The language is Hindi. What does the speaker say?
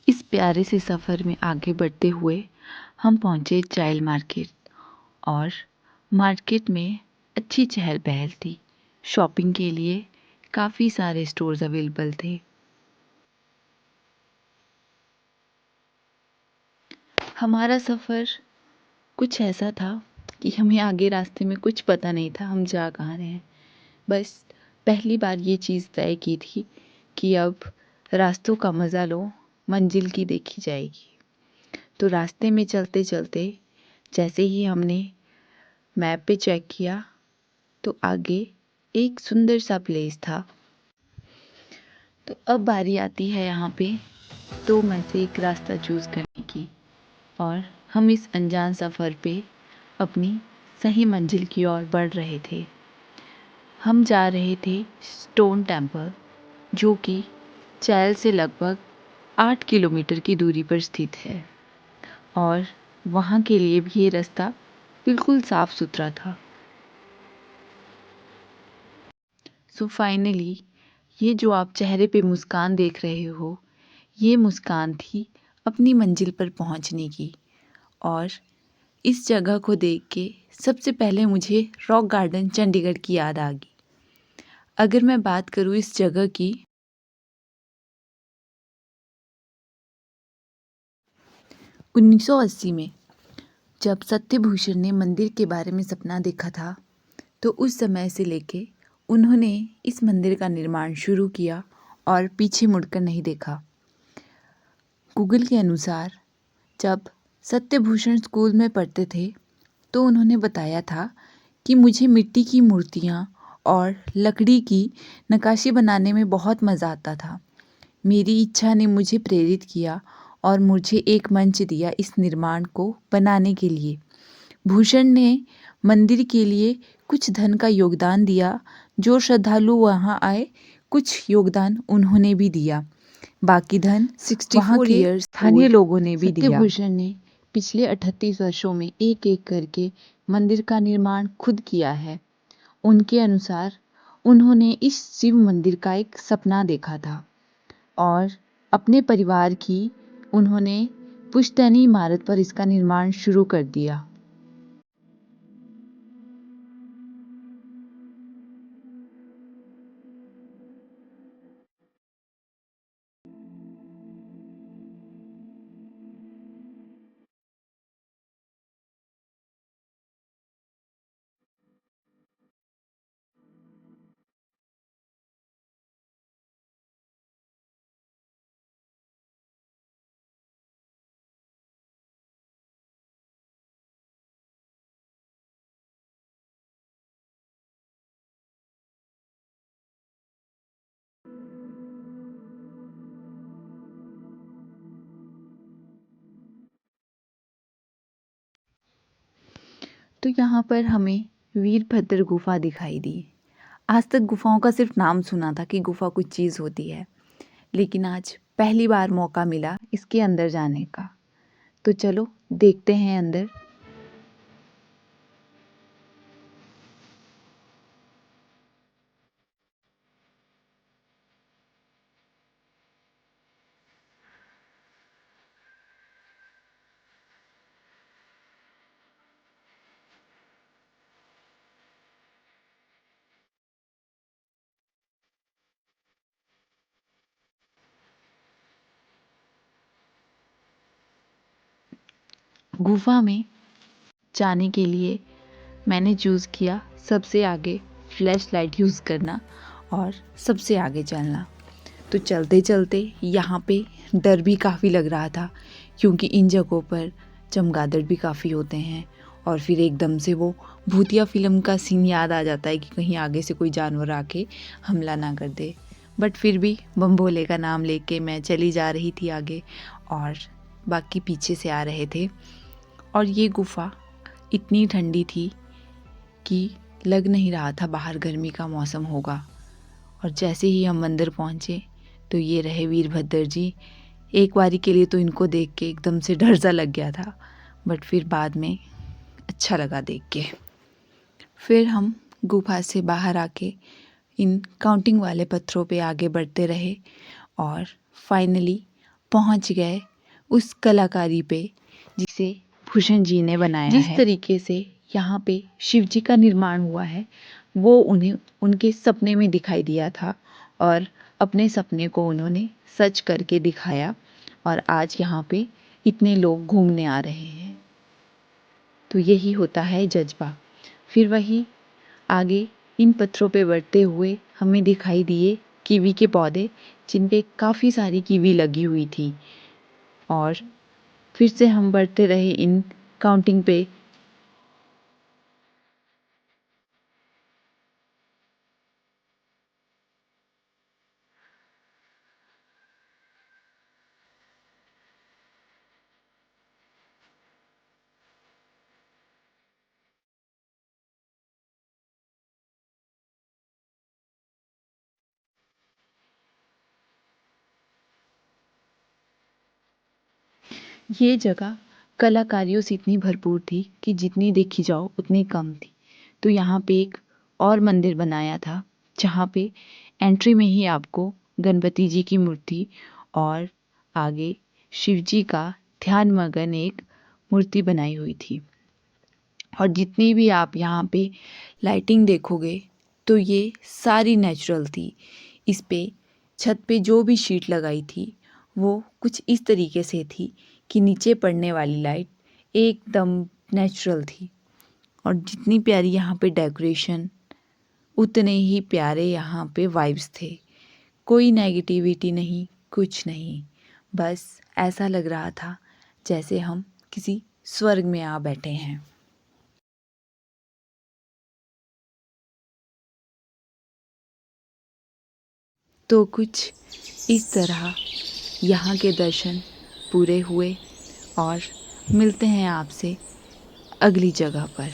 इस प्यारे से सफ़र में आगे बढ़ते हुए हम पहुँचे चाइल्ड मार्केट और मार्केट में अच्छी चहल पहल थी। शॉपिंग के लिए काफ़ी सारे स्टोर्स अवेलेबल थे। हमारा सफ़र कुछ ऐसा था कि हमें आगे रास्ते में कुछ पता नहीं था हम जा कहाँ रहे हैं। बस पहली बार ये चीज़ तय की थी कि अब रास्तों का मज़ा लो, मंजिल की देखी जाएगी। तो रास्ते में चलते चलते जैसे ही हमने मैप पे चेक किया तो आगे एक सुंदर सा प्लेस था। तो अब बारी आती है यहाँ पे दो में से एक रास्ता चूज़ करने की और हम इस अनजान सफ़र पे अपनी सही मंजिल की ओर बढ़ रहे थे। हम जा रहे थे स्टोन टेम्पल, जो कि चैल से लगभग 8 किलोमीटर की दूरी पर स्थित है और वहाँ के लिए भी ये रास्ता बिल्कुल साफ सुथरा था। सो फाइनली ये जो आप चेहरे पे मुस्कान देख रहे हो, ये मुस्कान थी अपनी मंजिल पर पहुँचने की। और इस जगह को देख के सबसे पहले मुझे रॉक गार्डन चंडीगढ़ की याद आ गई। अगर मैं बात करूँ इस जगह की, 1980 में जब सत्यभूषण ने मंदिर के बारे में सपना देखा था, तो उस समय से लेके उन्होंने इस मंदिर का निर्माण शुरू किया और पीछे मुड़कर नहीं देखा। गूगल के अनुसार जब सत्यभूषण स्कूल में पढ़ते थे तो उन्होंने बताया था कि मुझे मिट्टी की मूर्तियाँ और लकड़ी की नक्काशी बनाने में बहुत मज़ा आता था। मेरी इच्छा ने मुझे प्रेरित किया और मुझे एक मंच दिया इस निर्माण को बनाने के लिए। भूषण ने मंदिर के लिए कुछ धन का योगदान दिया। जो श्रद्धालु वहाँ आए, कुछ योगदान उन्होंने भी दिया। बाकी धन 64 ईयर्स स्थानीय लोगों ने भी दिया। सत्यभूषण ने पिछले 38 वर्षों में एक-एक करके मंदिर का निर्माण खुद किया है। उनके अनुसार उन्होंने इस शिव मंदिर का एक सपना देखा था और अपने परिवार की उन्होंने पुश्तैनी इमारत पर इसका निर्माण शुरू कर दिया। तो यहाँ पर हमें वीरभद्र गुफा दिखाई दी। आज तक गुफाओं का सिर्फ नाम सुना था कि गुफा कुछ चीज़ होती है, लेकिन आज पहली बार मौका मिला इसके अंदर जाने का। तो चलो देखते हैं अंदर। गुफा में जाने के लिए मैंने चूज़ किया सबसे आगे फ्लैश लाइट यूज़ करना और सबसे आगे चलना। तो चलते चलते यहाँ पे डर भी काफ़ी लग रहा था, क्योंकि इन जगहों पर चमगादड़ भी काफ़ी होते हैं और फिर एकदम से वो भूतिया फिल्म का सीन याद आ जाता है कि कहीं आगे से कोई जानवर आके हमला ना कर दे। बट फिर भी बम भोले का नाम लेके मैं चली जा रही थी आगे और बाकी पीछे से आ रहे थे। और ये गुफा इतनी ठंडी थी कि लग नहीं रहा था बाहर गर्मी का मौसम होगा। और जैसे ही हम मंदिर पहुँचे तो ये रहे वीरभद्र जी। एक बारी के लिए तो इनको देख के एकदम से डर सा लग गया था, बट फिर बाद में अच्छा लगा देख के। फिर हम गुफा से बाहर आके इन काउंटिंग वाले पत्थरों पे आगे बढ़ते रहे और फाइनली पहुंच गए उस कलाकारी पे जिसे भूषण जी ने बनाया है। जिस तरीके से यहाँ पे शिव जी का निर्माण हुआ है वो उन्हें उनके सपने में दिखाई दिया था और अपने सपने को उन्होंने सच करके दिखाया और आज यहाँ पे इतने लोग घूमने आ रहे हैं। तो यही होता है जज्बा। फिर वही आगे इन पत्थरों पे बढ़ते हुए हमें दिखाई दिए कीवी के पौधे जिन पे काफ़ी सारी कीवी लगी हुई थी और फिर से हम बढ़ते रहे इन काउंटिंग पे। ये जगह कलाकारियों से इतनी भरपूर थी कि जितनी देखी जाओ उतनी कम थी। तो यहाँ पे एक और मंदिर बनाया था जहाँ पे एंट्री में ही आपको गणपति जी की मूर्ति और आगे शिव जी का ध्यान मगन एक मूर्ति बनाई हुई थी। और जितनी भी आप यहाँ पे लाइटिंग देखोगे तो ये सारी नेचुरल थी। इस पे छत पे जो भी शीट लगाई थी वो कुछ इस तरीके से थी कि नीचे पड़ने वाली लाइट एकदम नेचुरल थी। और जितनी प्यारी यहाँ पे डेकोरेशन उतने ही प्यारे यहाँ पे वाइब्स थे। कोई नेगेटिविटी नहीं, कुछ नहीं, बस ऐसा लग रहा था जैसे हम किसी स्वर्ग में आ बैठे हैं। तो कुछ इस तरह यहाँ के दर्शन पूरे हुए और मिलते हैं आपसे अगली जगह पर।